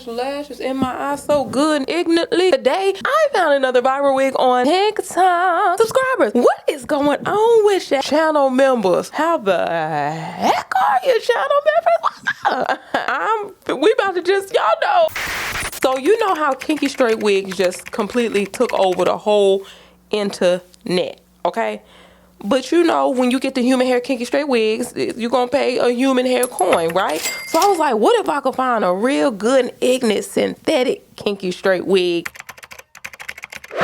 lashes in my eyes so good and ignorantly. Today, I found another viral wig on TikTok. Subscribers, what is going on with your channel members? How the heck are you, channel members? We about to just, y'all know. So you know how kinky straight wigs just completely took over the whole internet, okay? But you know, when you get the human hair kinky straight wigs, you're gonna pay a human hair coin, right? So I was like, what if I could find a real good and ignorant synthetic kinky straight wig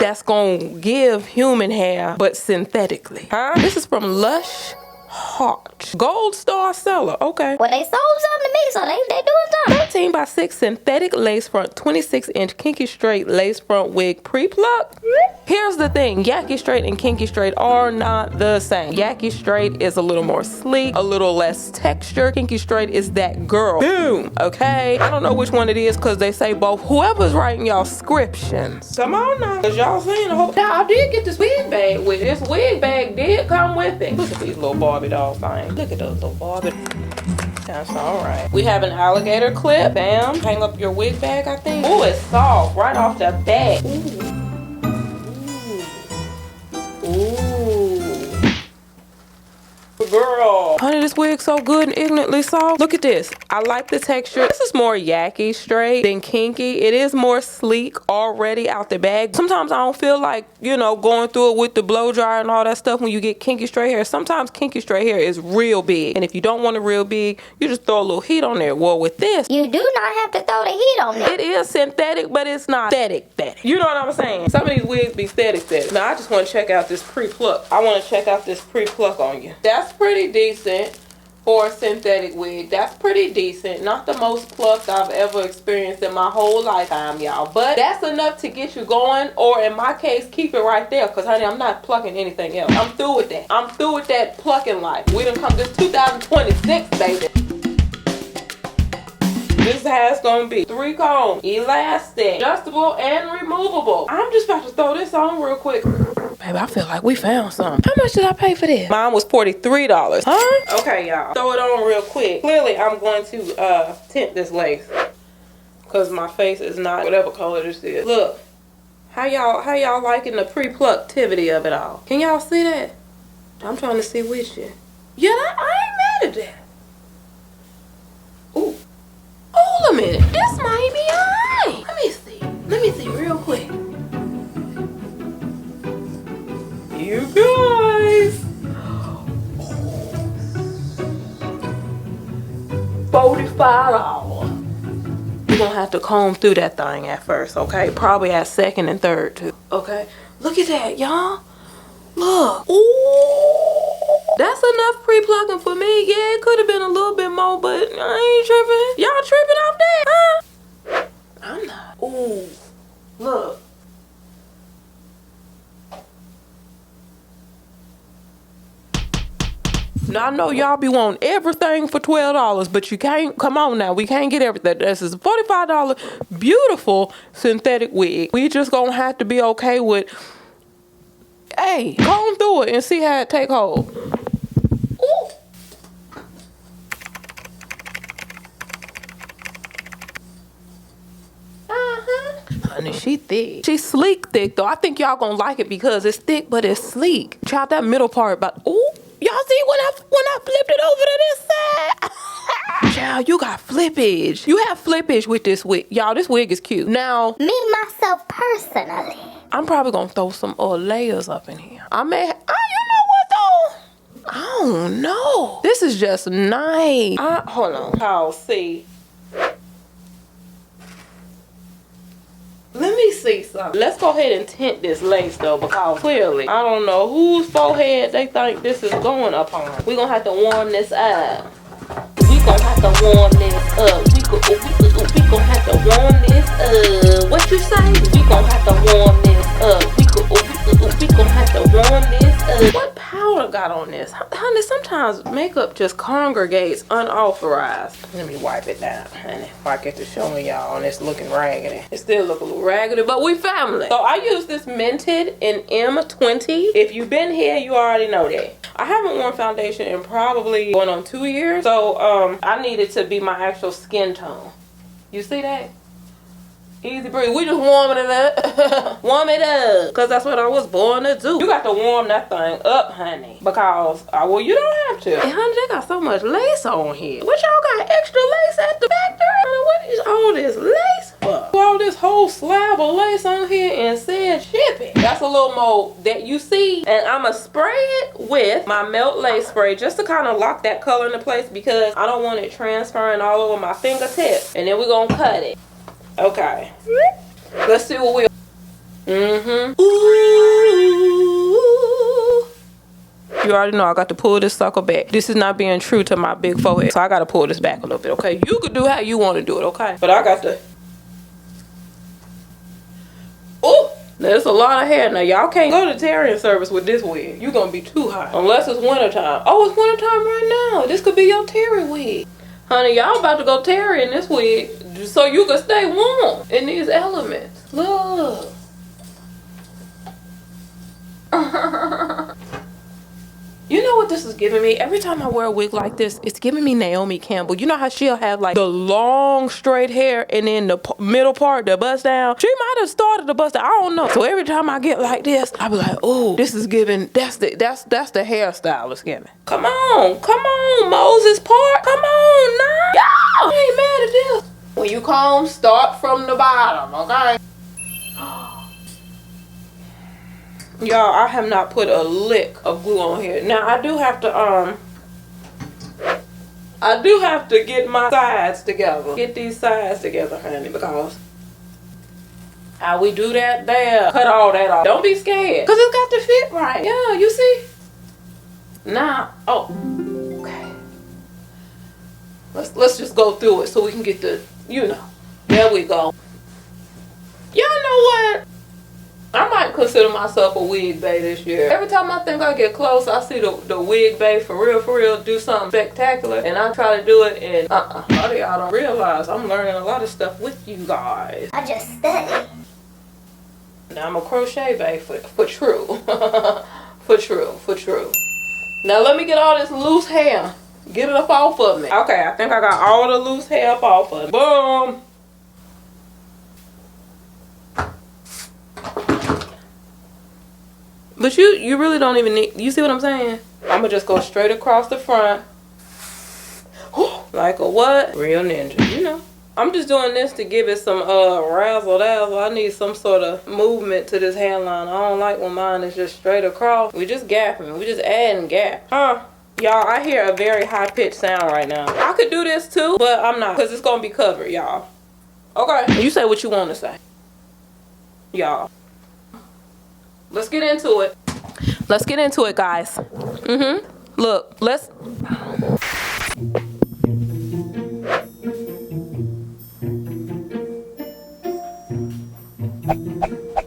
that's gonna give human hair, but synthetically? Huh? This is from Lush Heart. Gold star seller, okay. Well, they sold something to me, so they doing something. 13 by 6 synthetic lace front, 26-inch kinky straight lace front wig pre-plucked. Here's the thing, yaki straight and kinky straight are not the same. Yaki straight is a little more sleek, a little less texture. Kinky straight is that girl. Boom, okay? I don't know which one it is because they say both. Whoever's writing y'all scriptions, come on now, because y'all saying the whole. Now, I did get this wig bag with it. This wig bag did come with it. Look at these little Barbie doll things. Look at those little Barbie. That's all right. We have an alligator clip. Bam. Hang up your wig bag, I think. Ooh, it's soft right off the bat. Ooh. Ooh. Girl. Honey, this wig's so good and ignorantly soft. Look at this. I like the texture. This is more yaki straight than kinky. It is more sleek already out the bag. Sometimes I don't feel like, you know, going through it with the blow dryer and all that stuff when you get kinky straight hair. Sometimes kinky straight hair is real big. And if you don't want it real big, you just throw a little heat on there. Well, with this, you do not have to throw the heat on it. It is synthetic, but it's not aesthetic. You know what I'm saying? Some of these wigs be aesthetic. Now, I just want to check out this pre-pluck. I want to check out this pre-pluck on you. That's pretty decent for a synthetic wig. That's pretty decent. Not the most plucked I've ever experienced in my whole lifetime, y'all. But that's enough to get you going, or in my case, keep it right there. Because, honey, I'm not plucking anything else. I'm through with that. I'm through with that plucking life. We done come this 2026, baby. This is how it's gonna be. 3-cone, elastic, adjustable, and removable. I'm just about to throw this on real quick. Baby, I feel like we found something. How much did I pay for this? Mine was $43. Huh? Okay, y'all. Throw it on real quick. Clearly, I'm going to tint this lace, because my face is not whatever color this is. Look, how y'all liking the pre-plucktivity of it all? Can y'all see that? I'm trying to see which you. Yeah, I ain't mad at that. Ooh. Hold a minute. This might be alright. Let me see. Let me see real quick. You guys. $45. You're gonna have to comb through that thing at first, okay? Probably at second and third too. Okay. Look at that, y'all. Look. Ooh. That's enough pre-plucking for me. Yeah, it could have been a little bit more, but I ain't tripping. Y'all tripping off that, huh? I'm not. Ooh. Look. Now, I know y'all be wanting everything for $12, but you can't. Come on now. We can't get everything. This is a $45 beautiful synthetic wig. We just gonna have to be okay with, hey, comb through it and see how it take hold. Ooh. Honey, she thick. She's sleek thick though. I think y'all gonna like it because it's thick, but it's sleek. Child, that middle part, but ooh, y'all see when I flipped it over to this side? Child, you got flippage. You have flippage with this wig. Y'all, this wig is cute. Now, me, myself, personally, I'm probably gonna throw some layers up in here. I may, you know what though? I don't know. This is just nice. Hold on. I'll see. Let me see something. Let's go ahead and tint this lace though, because clearly, I don't know whose forehead they think this is going up on. We're gonna have to warm this up. We gonna have to warm this up. We gonna have to warm this up. What you say? We gonna have to warm this up. We gonna have to warm this up. What powder got on this? Honey, sometimes makeup just congregates unauthorized. Let me wipe it down, honey. If I get to showing y'all and it's looking raggedy. It still look a little raggedy, but we family. So I use this Mented in M20. If you've been here, you already know that. I haven't worn foundation in probably going on 2 years. So I need it to be my actual skin tone. You see that? Easy breeze. We just warming it up. Warm it up. Because that's what I was born to do. You got to warm that thing up, honey. Because, well, you don't have to. And honey, they got so much lace on here. What y'all got extra lace at the factory? What is all this lace for? All this whole slab of lace on here and said shipping. That's a little more that you see. And I'm going to spray it with my melt lace spray just to kind of lock that color into place because I don't want it transferring all over my fingertips. And then we're going to cut it. Okay. Let's see what we. Ooh. You already know I got to pull this sucker back. This is not being true to my big forehead. So I got to pull this back a little bit, okay? You could do how you want to do it, okay? But I got to. Ooh. There's a lot of hair. Now, y'all can't go to tearing service with this wig. You're going to be too hot. Unless it's wintertime. Oh, it's wintertime right now. This could be your terry wig. Honey, y'all about to go terry in this wig so you can stay warm in these elements. Look. You know what this is giving me? Every time I wear a wig like this, it's giving me Naomi Campbell. You know how she'll have like the long straight hair and then the middle part, the bust down? She might have started the bust down. I don't know. So every time I get like this, I be like, oh, this is giving, that's the hairstyle it's giving. Come on, Moses Park. Come on now. Y'all ain't mad at this. When you comb, start from the bottom, okay? Y'all, I have not put a lick of glue on here. Now, I do have to get my sides together. Get these sides together, honey, because how we do that there. Cut all that off. Don't be scared, because it's got to fit right. Yeah, you see? Now, oh, okay. Let's just go through it so we can get the, you know. There we go. Y'all know what? I might consider myself a wig bae this year. Every time I think I get close, I see the wig bae for real do something spectacular, and I try to do it, and a lot of y'all don't realize I'm learning a lot of stuff with you guys. I just study. Now I'm a crochet bae for true. for true. Now let me get all this loose hair. Get it up off of me. Okay, I think I got all the loose hair up off of me. Boom. But you really don't even need, you see what I'm saying? I'm gonna just go straight across the front. Like a what? Real ninja, you know. I'm just doing this to give it some razzle dazzle. I need some sort of movement to this hairline. I don't like when mine is just straight across. We just gapping. We just adding gap. Y'all, I hear a very high pitched sound right now. I could do this too, but I'm not, because it's gonna be covered, y'all. Okay. You say what you want to say. Y'all. Let's get into it. Let's get into it, guys. Look, let's.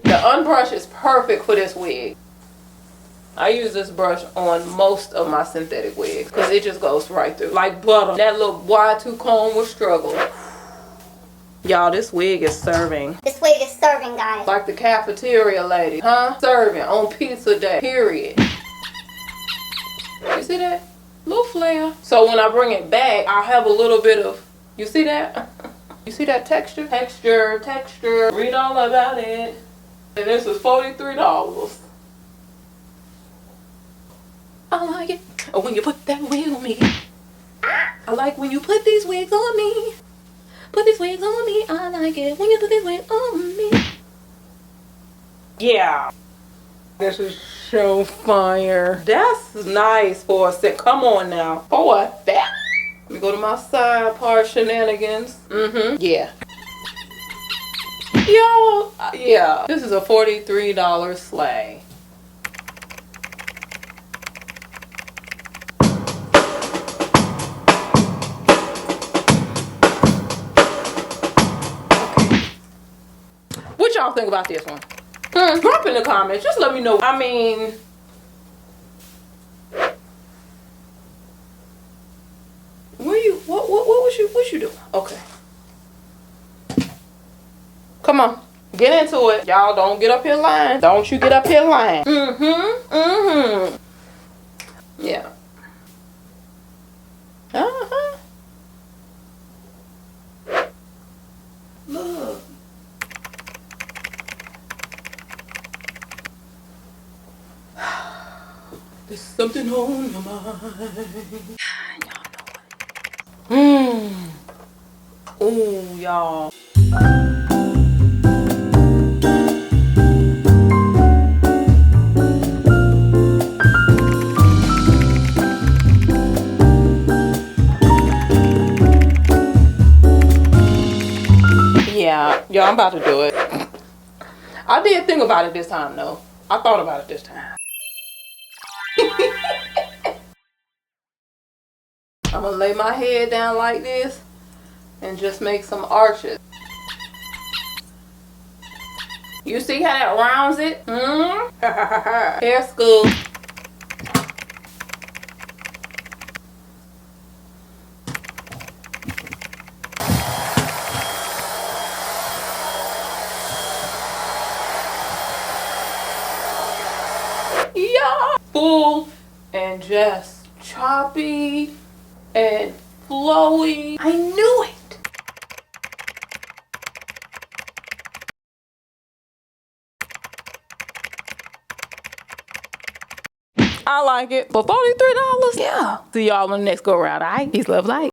The unbrush is perfect for this wig. I use this brush on most of my synthetic wigs because it just goes right through like butter. That little Y2 comb will struggle. Y'all, this wig is serving. This wig is serving, guys. Like the cafeteria lady, huh? Serving on pizza day, period. You see that? Little flare. So when I bring it back, I'll have a little bit of, you see that? You see that texture? Texture. Read all about it. And this is $43. I like it. Oh, when you put that wig on me. I like when you put these wigs on me. Put these wigs on me, I like it when you put these wigs on me. Yeah. This is so fire. That's nice for a set. Come on now. For that. Let me go to my side part shenanigans. Yeah. Yo, yeah. This is a $43 sleigh. What y'all think about this one? Drop in the comments. Just let me know. I mean, what you doing? Okay. Come on. Get into it. Y'all don't get up here lying. Don't you get up here lying. Yeah. Look. There's something on my mind. Y'all know what? Ooh, y'all. Yeah, I'm about to do it. I did think about it this time though. I thought about it this time. I'm gonna lay my head down like this and just make some arches. You see how that rounds it? Hair school. Yeah, full and just choppy and flowy. I knew it. I like it for $43. Yeah. See y'all on the next go round. All right. Peace, love, light.